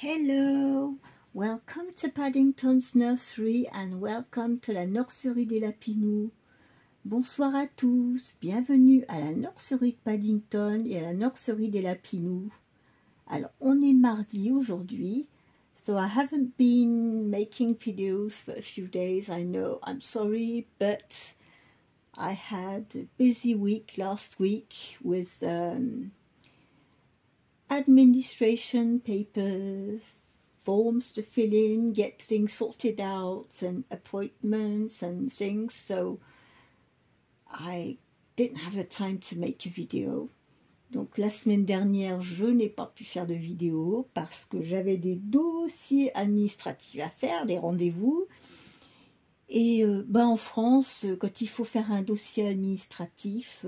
Hello, welcome to Paddington's Nursery and welcome to la nurserie des Lapinous. Bonsoir à tous, bienvenue à la nurserie de Paddington et à la nurserie des Lapinous. Alors on est mardi aujourd'hui, so I haven't been making videos for a few days, I know, I'm sorry, but I had a busy week last week with administration papers, forms to fill in, get things sorted out, and appointments and things, so I didn't have the time to make a video. Donc la semaine dernière, je n'ai pas pu faire de vidéo parce que j'avais des dossiers administratifs à faire, des rendez-vous. Et en France, quand il faut faire un dossier administratif,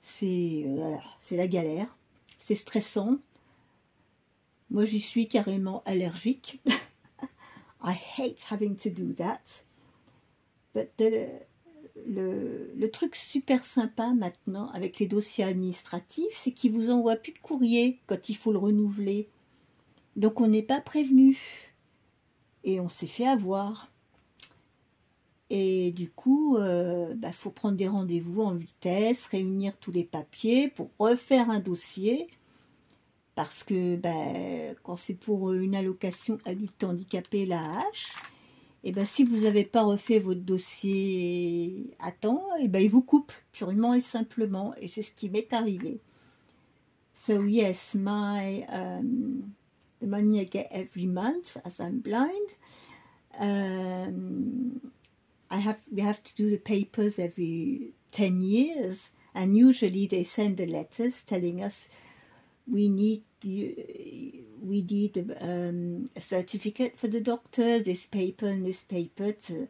c'est la galère, c'est stressant. Moi, j'y suis carrément allergique. I hate having to do that. But le truc super sympa maintenant avec les dossiers administratifs, c'est qu'ils vous envoient plus de courrier quand il faut le renouveler. Donc, on n'est pas prévenu. Et on s'est fait avoir. Et du coup, faut prendre des rendez-vous en vitesse, réunir tous les papiers pour refaire un dossier. Parce que quand c'est pour une allocation adulte handicapé, l'AH, si vous n'avez pas refait votre dossier à temps, ils vous coupent purement et simplement. Et c'est ce qui m'est arrivé. So yes, the money I get every month as I'm blind. We have to do the papers every 10 years, and usually they send the letters telling us we need a certificate for the doctor, this paper and this paper to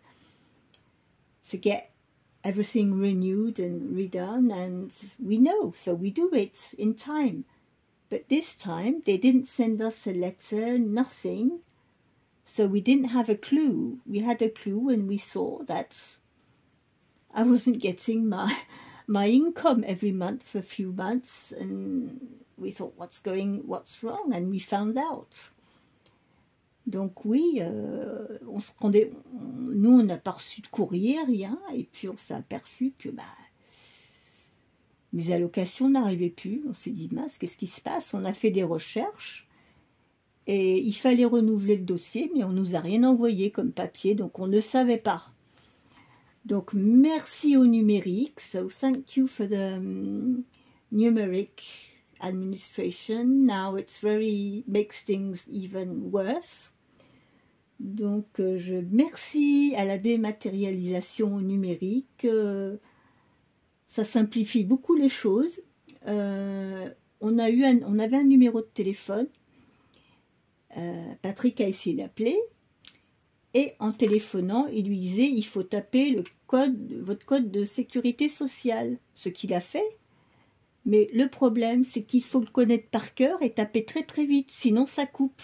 get everything renewed and redone, and we know, so we do it in time. But this time they didn't send us a letter, nothing. So we didn't have a clue. We had a clue when we saw that I wasn't getting my income every month for a few months, and we thought, what's wrong? And we found out. Donc oui, nous on n'a pas reçu de courrier, rien, et puis on s'est aperçu que mes allocations n'arrivaient plus. On s'est dit, mince, qu'est-ce qui se passe? On a fait des recherches. Et il fallait renouveler le dossier, mais on ne nous a rien envoyé comme papier, donc on ne savait pas. Donc merci au numérique. So thank you for the numeric administration. Now it's makes things even worse. Donc je merci à la dématérialisation numérique. Ça simplifie beaucoup les choses. On avait un numéro de téléphone. Patrick a essayé d'appeler et en téléphonant, il lui disait il faut taper votre code de sécurité sociale, ce qu'il a fait. Mais le problème, c'est qu'il faut le connaître par cœur et taper très très vite, sinon ça coupe.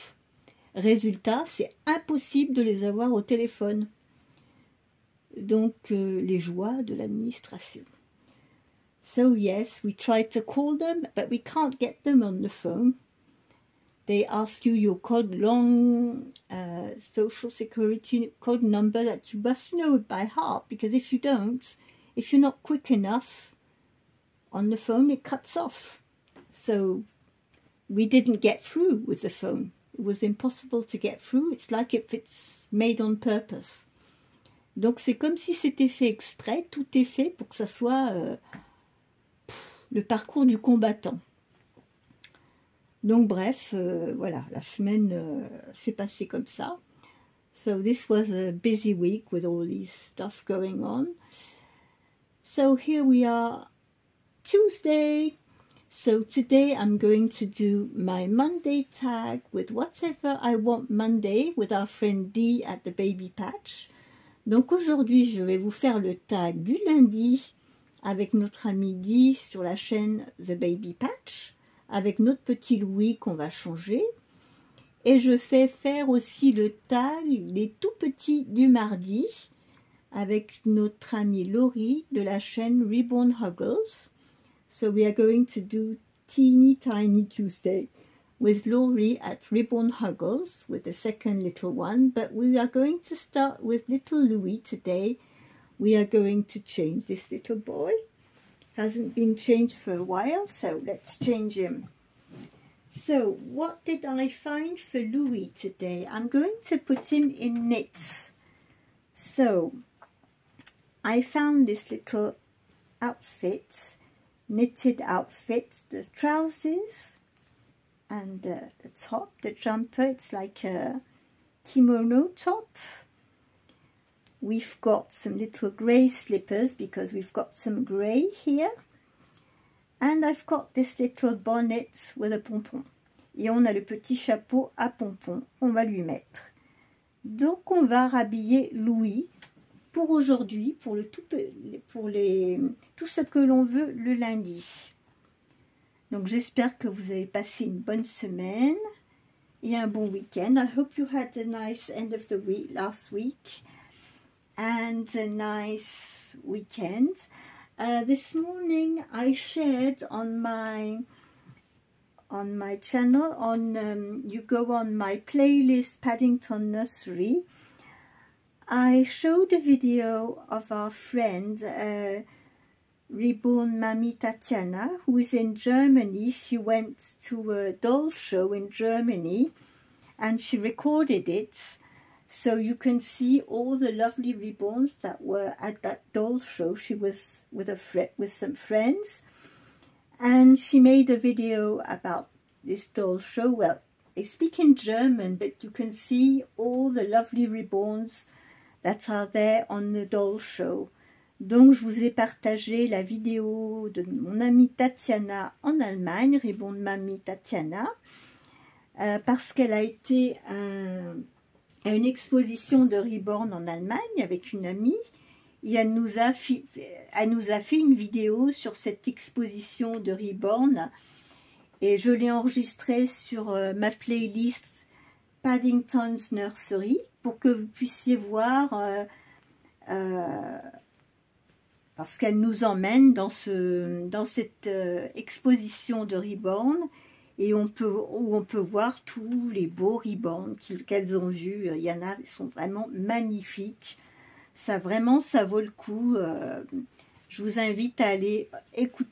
Résultat, c'est impossible de les avoir au téléphone. Donc, les joies de l'administration. So yes, we tried to call them, but we can't get them on the phone. They ask you your long social security code number that you must know by heart, because if you don't, if you're not quick enough on the phone, it cuts off. So we didn't get through with the phone. It was impossible to get through. It's like if it's made on purpose. Donc c'est comme si c'était fait exprès, tout est fait pour que ça soit le parcours du combattant. Donc bref, voilà, la semaine s'est passée comme ça. So this was a busy week with all these stuff going on. So here we are, Tuesday. So today I'm going to do my Monday tag with whatever I want Monday with our friend Dee at the Baby Patch. Donc aujourd'hui, je vais vous faire le tag du lundi avec notre ami Dee sur la chaîne The Baby Patch, avec notre petit Louis qu'on va changer. Et je fais faire aussi le tag des tout petits du mardi avec notre amie Laurie de la chaîne Reborn Huggles. So we are going to do Teeny Tiny Tuesday. with Laurie at Ribbon Huggles with the second little one, but we are going to start with little Louis today. We are going to change this little boy. Hasn't been changed for a while, so let's change him. So what did I find for Louis today? I'm going to put him in knits. So I found this little outfit, knitted outfit, the trousers and the top, the jumper. It's like a kimono top. We've got some little grey slippers because we've got some grey here. And I've got this little bonnet with a pompon. Et on a le petit chapeau à pompon. On va lui mettre. Donc on va rhabiller Louis pour aujourd'hui, pour tout ce que l'on veut le lundi. Donc j'espère que vous avez passé une bonne semaine et un bon week-end. I hope you had a nice end of the week last week and a nice weekend. This morning I shared on my channel, you go on my playlist Paddington Nursery. I showed a video of our friend Reborn Mammy Tatiana, who is in Germany. She went to a doll show in Germany and she recorded it, so you can see all the lovely reborns that were at that doll show. She was with some friends and she made a video about this doll show. Well, I speak in German, but you can see all the lovely reborns that are there on the doll show. Donc je vous ai partagé la vidéo de mon amie Tatiana en Allemagne, Reborn Mammy Tatiana, parce qu'elle a été à une exposition de Reborn en Allemagne avec une amie, et elle nous a fait une vidéo sur cette exposition de Reborn, et je l'ai enregistrée sur ma playlist Paddington's Nursery pour que vous puissiez voir, parce qu'elle nous emmène dans cette exposition de Reborn, et où on peut voir tous les beaux Reborn qu'elles ont vus. Il y en a, ils sont vraiment magnifiques. Ça vaut le coup. Je vous invite à aller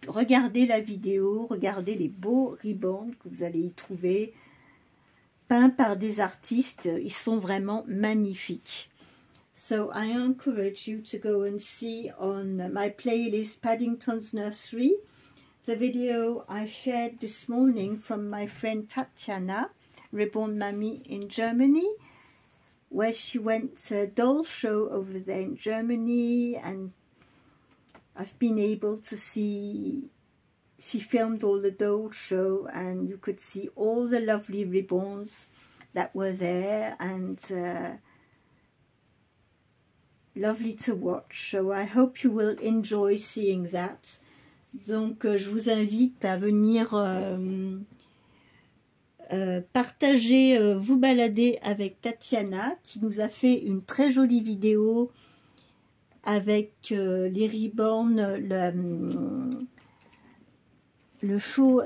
regarder la vidéo, regarder les beaux Reborn que vous allez y trouver, peints par des artistes. Ils sont vraiment magnifiques. So I encourage you to go and see on my playlist Paddington's Nursery the video I shared this morning from my friend Tatiana, Reborn Mammy in Germany, where she went to a doll show over there in Germany, and I've been able to see, she filmed all the doll show and you could see all the lovely reborns that were there, and lovely to watch. So I hope you will enjoy seeing that. Donc je vous invite à venir partager, vous balader avec Tatiana, qui nous a fait une très jolie vidéo avec les Reborn, le show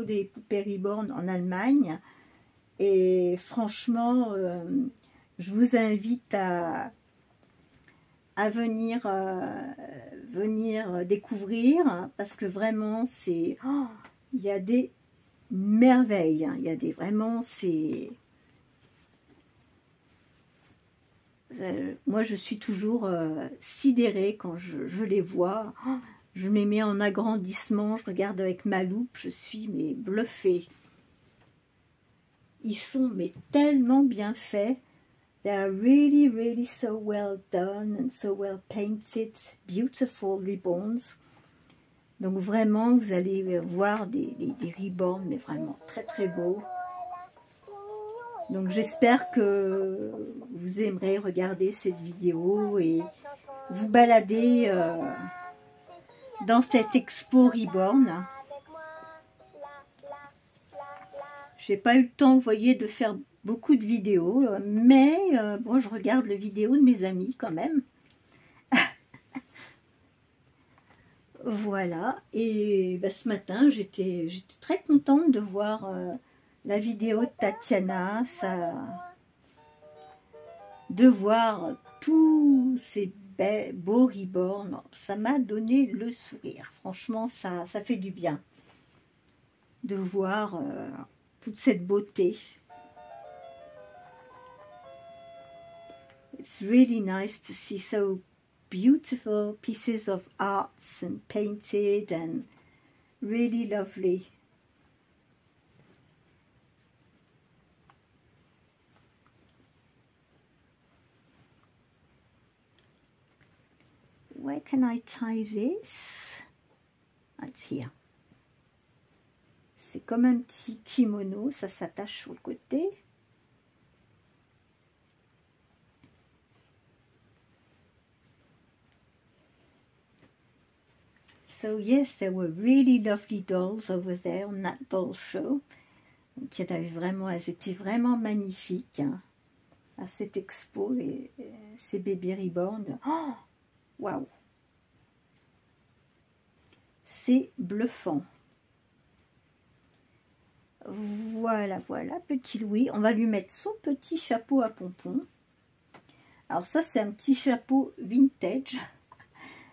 des poupées Reborn en Allemagne. Et franchement, je vous invite à venir découvrir, parce que vraiment c'est, il y a des merveilles, hein. Il y a des, vraiment c'est, moi je suis toujours sidérée quand je les vois. Je les mets en agrandissement, je regarde avec ma loupe, je suis mais bluffée. Ils sont mais tellement bien faits. They are really, really so well done and so well painted, beautiful reborns. Donc vraiment, vous allez voir des reborns, mais vraiment très très beaux. Donc j'espère que vous aimerez regarder cette vidéo et vous balader dans cette expo Reborn. J'ai pas eu le temps, vous voyez, de faire beaucoup de vidéos, mais bon, je regarde les vidéos de mes amis quand même. Voilà, et bah, ce matin, j'étais très contente de voir la vidéo de Tatiana, de voir tous ces beaux reborns. Ça m'a donné le sourire. Franchement, ça fait du bien de voir toute cette beauté. It's really nice to see so beautiful pieces of arts and painted and really lovely. Where can I tie this? It's here. C'est comme un petit kimono, ça s'attache sur le côté. So yes, there were really lovely dolls over there on that doll show. Donc il y avait vraiment, elles étaient vraiment magnifiques hein, à cette expo, ces bébés reborn. Oh, waouh! C'est bluffant. Voilà, voilà, petit Louis. On va lui mettre son petit chapeau à pompons. Alors ça, c'est un petit chapeau vintage.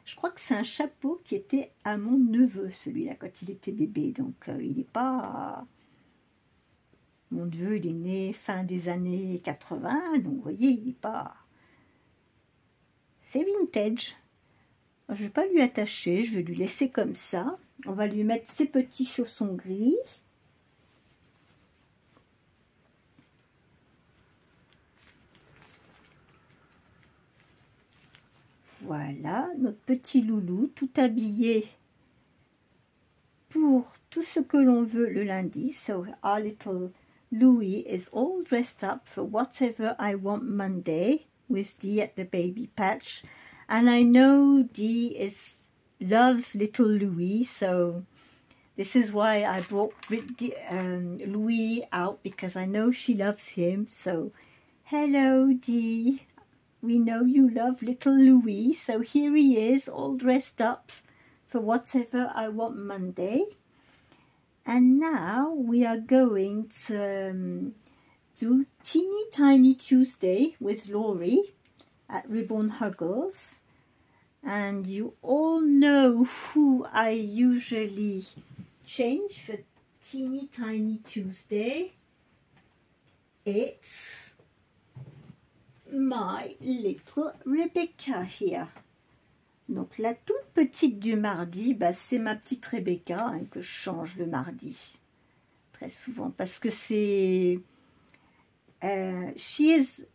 Je crois que c'est un chapeau qui était à mon neveu, celui-là, quand il était bébé. Donc, il n'est pas... Mon neveu, il est né fin des années 80. Donc, vous voyez, il n'est pas... C'est vintage. Je ne vais pas lui attacher. Je vais lui laisser comme ça. On va lui mettre ses petits chaussons gris. Voilà, notre petit loulou, tout habillé pour tout ce que l'on veut le lundi. So our little Louis is all dressed up for whatever I want Monday with Dee at the baby patch. And I know Dee loves little Louis, so this is why I brought Louis out, because I know she loves him. So hello Dee. We know you love little Louis, so here he is, all dressed up for whatever I want Monday. And now we are going to do Teeny Tiny Tuesday with Laurie at Ribbon Huggles. And you all know who I usually change for Teeny Tiny Tuesday. It's my little Rebecca here. Donc la toute petite du mardi, bah, c'est ma petite Rebecca hein, que je change le mardi très souvent parce que c'est she is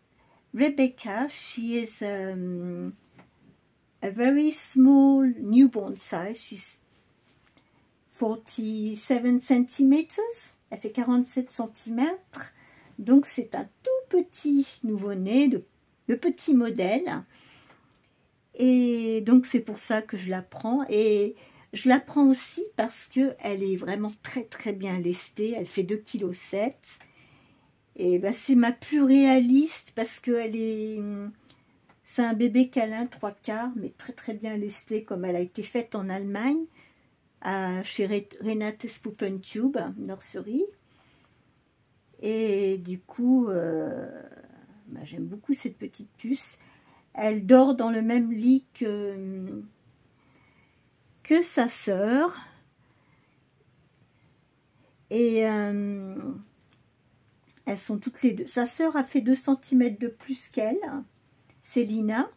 Rebecca, she is a very small newborn size. She's 47 centimeters, elle fait 47 cm. Donc c'est un tout petit nouveau-né, le petit modèle. Et donc c'est pour ça que je la prends. Et je la prends aussi parce qu'elle est vraiment très très bien lestée. Elle fait 2,7 kg. Et ben, c'est ma plus réaliste parce qu'elle est... C'est un bébé câlin 3/4, mais très très bien lestée comme elle a été faite en Allemagne, chez Renate's Puppentube Nursery. Et du coup, bah, j'aime beaucoup cette petite puce. Elle dort dans le même lit que sa sœur. Et elles sont toutes les deux. Sa sœur a fait 2 cm de plus qu'elle. C'est Lina.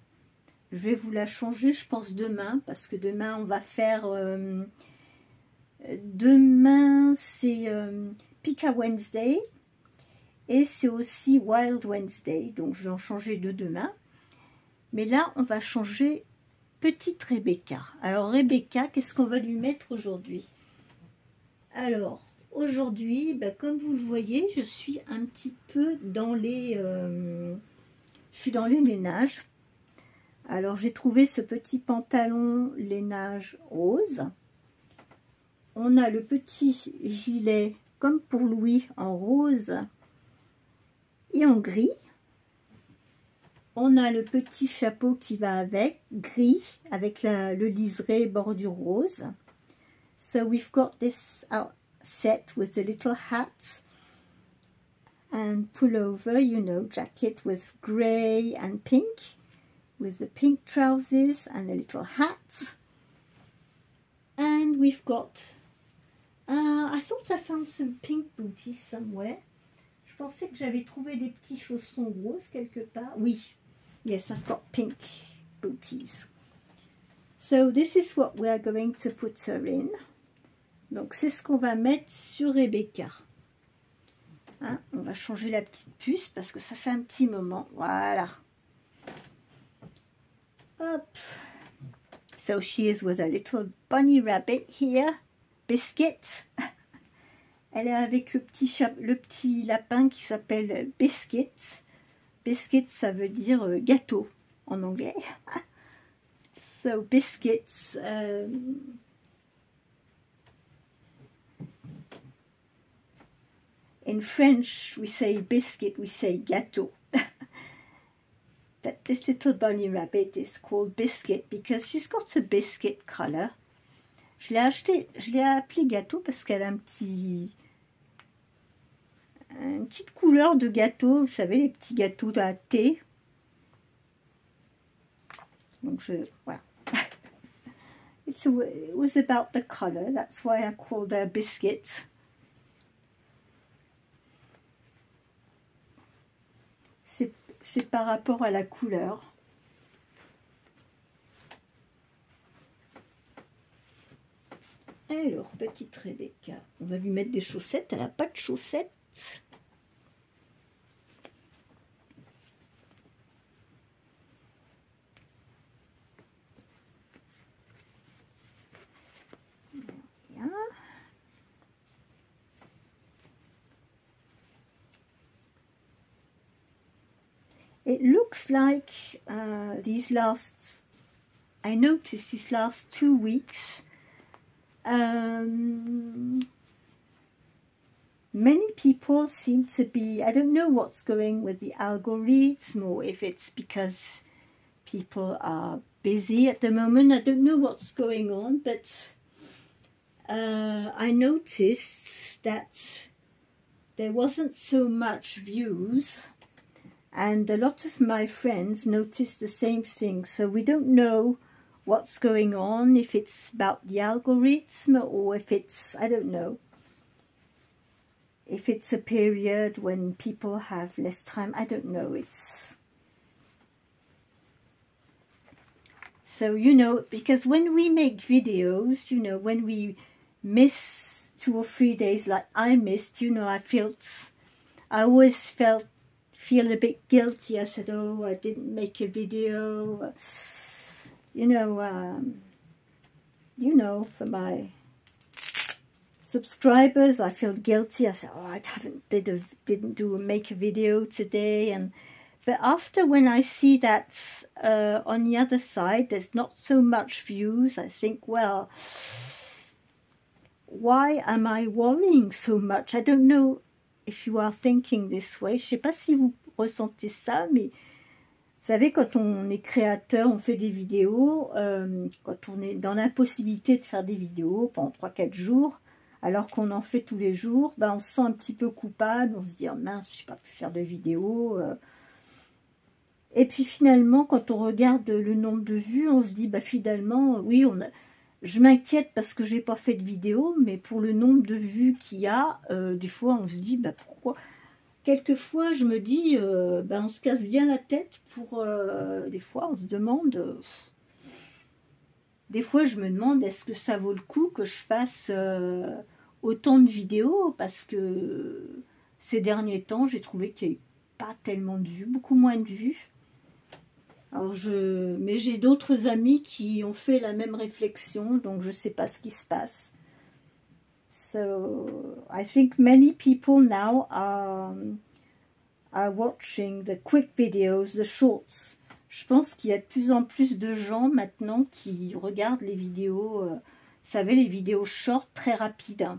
Je vais vous la changer, je pense, demain. Parce que demain, on va faire... demain, c'est Pika Wednesday. Et c'est aussi Wild Wednesday. Donc, je vais en changer 2 demain. Mais là, on va changer petite Rebecca. Alors, Rebecca, qu'est-ce qu'on va lui mettre aujourd'hui? Alors, aujourd'hui, bah, comme vous le voyez, je suis un petit peu dans les... je suis dans les lainages. Alors, j'ai trouvé ce petit pantalon lainage rose. On a le petit gilet, comme pour Louis, en rose et en gris. on a le petit chapeau qui va avec, gris, avec le liseré bordure rose. So we've got this set with the little hat and pullover, you know, jacket with grey and pink, with the pink trousers and the little hat. And we've got, I thought I found some pink booties somewhere. Je pensais que j'avais trouvé des petits chaussons roses quelque part. Oui, yes, I've got pink booties. So this is what we are going to put her in. Donc c'est ce qu'on va mettre sur Rebecca. Hein, on va changer la petite puce parce que ça fait un petit moment. Voilà. Hop. So she is with a little bunny rabbit here. Biscuit. Elle est avec le petit lapin qui s'appelle Biscuit. Biscuit, ça veut dire gâteau en anglais. So biscuits. In French, we say biscuit, we say gâteau. But this little bunny rabbit is called Biscuit because she's got a biscuit color. Je l'ai appelé gâteau parce qu'elle a une petite couleur de gâteau, vous savez, les petits gâteaux à thé. Donc voilà. It was about the color, that's why I called her Biscuit. C'est par rapport à la couleur. Alors, petite Rebecca, on va lui mettre des chaussettes. Elle n'a pas de chaussettes. Voilà. It looks like I noticed these last 2 weeks, many people seem to be, I don't know what's going with the algorithm or if it's because people are busy at the moment, I don't know what's going on, but I noticed that there wasn't so much views. And a lot of my friends noticed the same thing. So we don't know what's going on, if it's about the algorithm or if it's, I don't know, if it's a period when people have less time. I don't know. It's so, you know, because when we make videos, you know, when we miss 2 or 3 days like I missed, you know, I always feel a bit guilty. I said, oh, I didn't make a video, you know, for my subscribers, I feel guilty. I said, oh, I didn't make a video today. But after, when I see that on the other side, there's not so much views, I think, well, why am I worrying so much? I don't know if you are thinking this way. Je ne sais pas si vous ressentez ça, mais vous savez, quand on est créateur, on fait des vidéos, quand on est dans l'impossibilité de faire des vidéos pendant 3-4 jours, alors qu'on en fait tous les jours, ben on se sent un petit peu coupable, on se dit, oh mince, je n'ai pas pu faire de vidéos. Et puis finalement, quand on regarde le nombre de vues, on se dit, bah finalement, oui, je m'inquiète parce que j'ai pas fait de vidéo, mais pour le nombre de vues qu'il y a, des fois on se dit, bah pourquoi? Quelquefois je me dis, bah, on se casse bien la tête pour, des fois on se demande, des fois je me demande, est-ce que ça vaut le coup que je fasse autant de vidéos? Parce que ces derniers temps, j'ai trouvé qu'il n'y avait pas tellement de vues, beaucoup moins de vues. Alors mais j'ai d'autres amis qui ont fait la même réflexion, donc je ne sais pas ce qui se passe. So I think many people now are watching the quick videos, the shorts. Je pense qu'il y a de plus en plus de gens maintenant qui regardent les vidéos, vous savez, les vidéos short très rapides.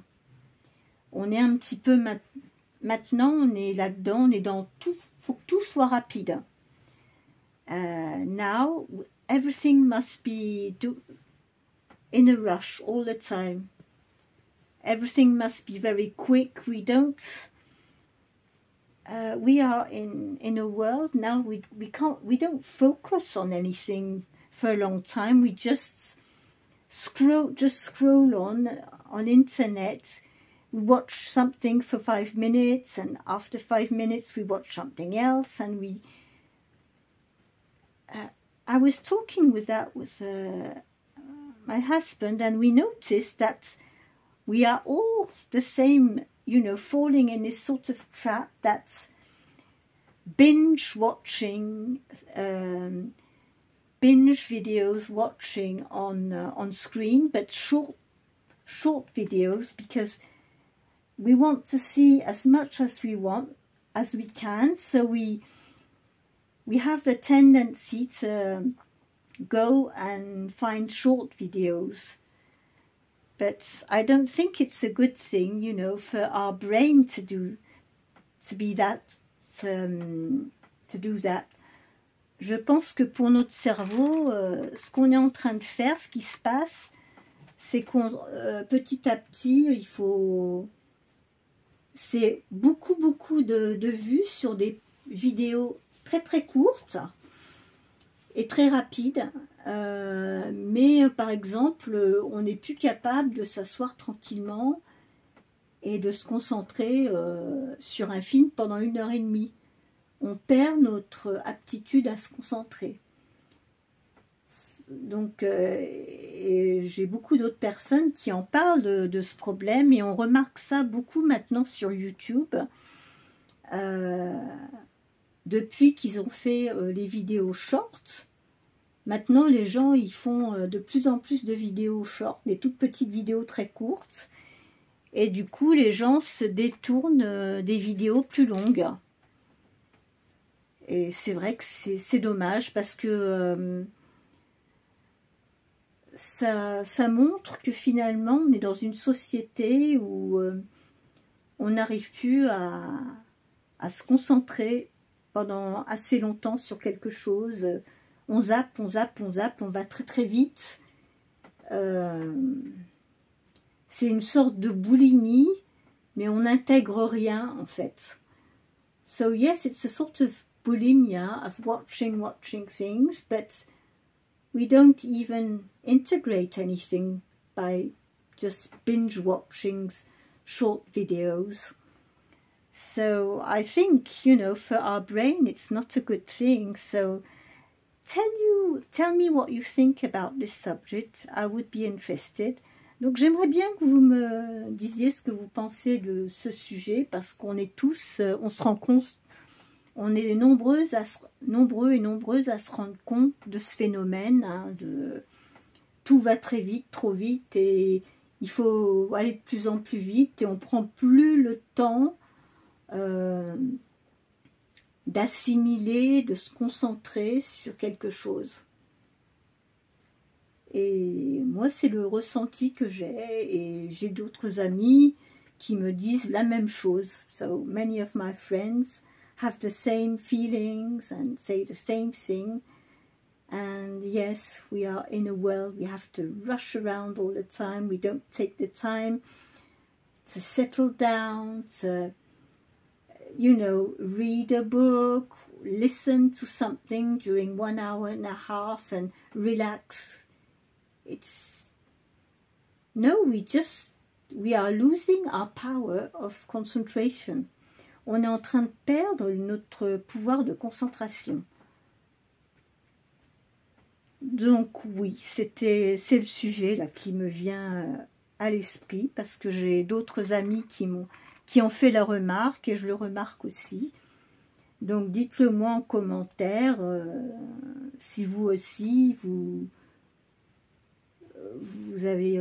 On est un petit peu maintenant, on est là-dedans, on est dans tout, il faut que tout soit rapide. now everything must be in a rush all the time. Everything must be very quick. We don't. We are in a world now. We don't focus on anything for a long time. We just scroll on internet. We watch something for 5 minutes, and after 5 minutes we watch something else, and we. I was talking with my husband, and we noticed that we are all the same, you know, falling in this sort of trap that's binge watching, binge videos watching on screen, but short videos, because we want to see as much as we can. So we have the tendency to go and find short videos. But I don't think it's a good thing, you know, for our brain to do that. Je pense que pour notre cerveau, ce qu'on est en train de faire, ce qui se passe, c'est qu'on petit à petit, il faut, c'est beaucoup de vues sur des vidéos très courtes et très rapides. Mais par exemple, on n'est plus capable de s'asseoir tranquillement et de se concentrer sur un film pendant 1h30. On perd notre aptitude à se concentrer. Donc, j'ai beaucoup d'autres personnes qui en parlent de ce problème, et on remarque ça beaucoup maintenant sur YouTube. Depuis qu'ils ont fait les vidéos short, maintenant les gens ils font de plus en plus de vidéos short, des toutes petites vidéos très courtes, et du coup les gens se détournent des vidéos plus longues. Et c'est vrai que c'est dommage, parce que ça montre que finalement on est dans une société où on n'arrive plus à se concentrer pendant assez longtemps sur quelque chose. On zappe, on va très vite. C'est une sorte de boulimie, mais on n'intègre rien en fait. So yes, it's a sort of bulimia of watching things, but we don't even integrate anything by just binge watching short videos. So I think, you know, for our brain it's not a good thing. So tell me what you think about this subject. I would be interested. Donc j'aimerais bien que vous me disiez ce que vous pensez de ce sujet, parce qu'on est tous, on se rend compte, on est nombreux et nombreuses à se rendre compte de ce phénomène, hein, tout va très vite, trop vite, et il faut aller de plus en plus vite, et on prend plus le temps d'assimiler, de se concentrer sur quelque chose. Et moi, c'est le ressenti que j'ai, et j'ai d'autres amis qui me disent la même chose. So many of my friends have the same feelings and say the same thing. And yes, we are in a world, we have to rush around all the time. We don't take the time to settle down, to, you know, read a book, listen to something during 1 hour and a half and relax. No, we are losing our power of concentration. On est en train de perdre notre pouvoir de concentration. Donc oui, c'est le sujet là qui me vient à l'esprit, parce que j'ai d'autres amis qui ont fait la remarque, et je le remarque aussi. Donc dites-le moi en commentaire si vous aussi vous avez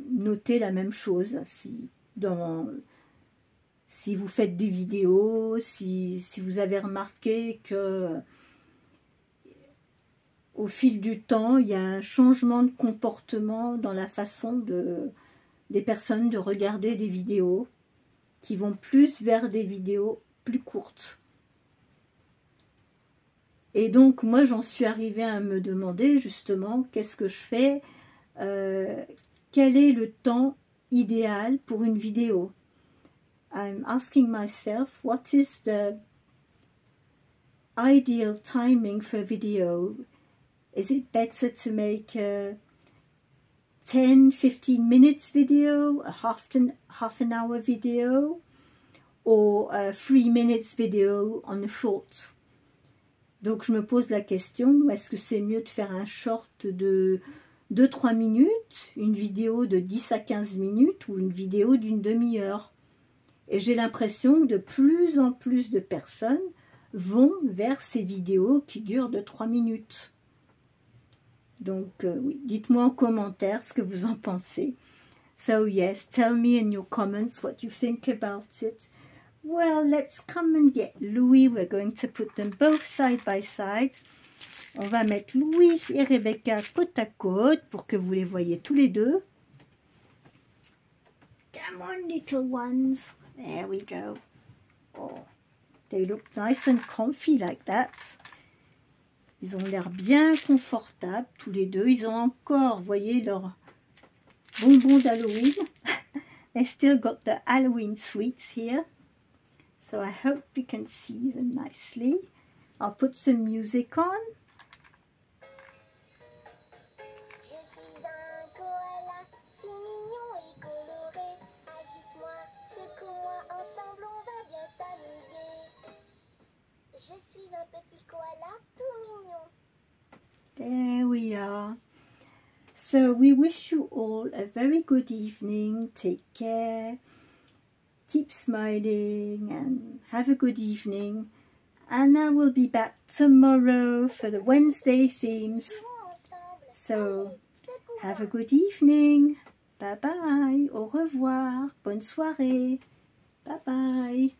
noté la même chose, si vous faites des vidéos, si vous avez remarqué que au fil du temps, il y a un changement de comportement dans la façon des personnes de regarder des vidéos, qui vont plus vers des vidéos plus courtes. Et donc, moi, j'en suis arrivée à me demander, justement, qu'est-ce que je fais, quel est le temps idéal pour une vidéo. I'm asking myself, what is the ideal timing for video? Is it better to make a 10-15 minutes video, a half an hour video, or a 3 minutes video on a short? Donc je me pose la question, est-ce que c'est mieux de faire un short de 2-3 minutes, une vidéo de 10 à 15 minutes ou une vidéo d'une demi-heure? Et j'ai l'impression que de plus en plus de personnes vont vers ces vidéos qui durent de 3 minutes. Donc oui, dites-moi en commentaire ce que vous en pensez. So yes, tell me in your comments what you think about it. Well, let's come and get Louis. We're going to put them both side by side. On va mettre Louis et Rebecca côte à côte pour que vous les voyez tous les deux. Come on, little ones. There we go. Oh, they look nice and comfy like that. Ils ont l'air bien confortables, tous les deux. Ils ont encore, vous voyez, leurs bonbons d'Halloween. They still got the Halloween sweets here. So I hope you can see them nicely. I'll put some music on. There we are. So we wish you all a very good evening. Take care. Keep smiling and have a good evening. And I will be back tomorrow for the Wednesday themes. So have a good evening. Bye bye. Au revoir. Bonne soirée. Bye bye.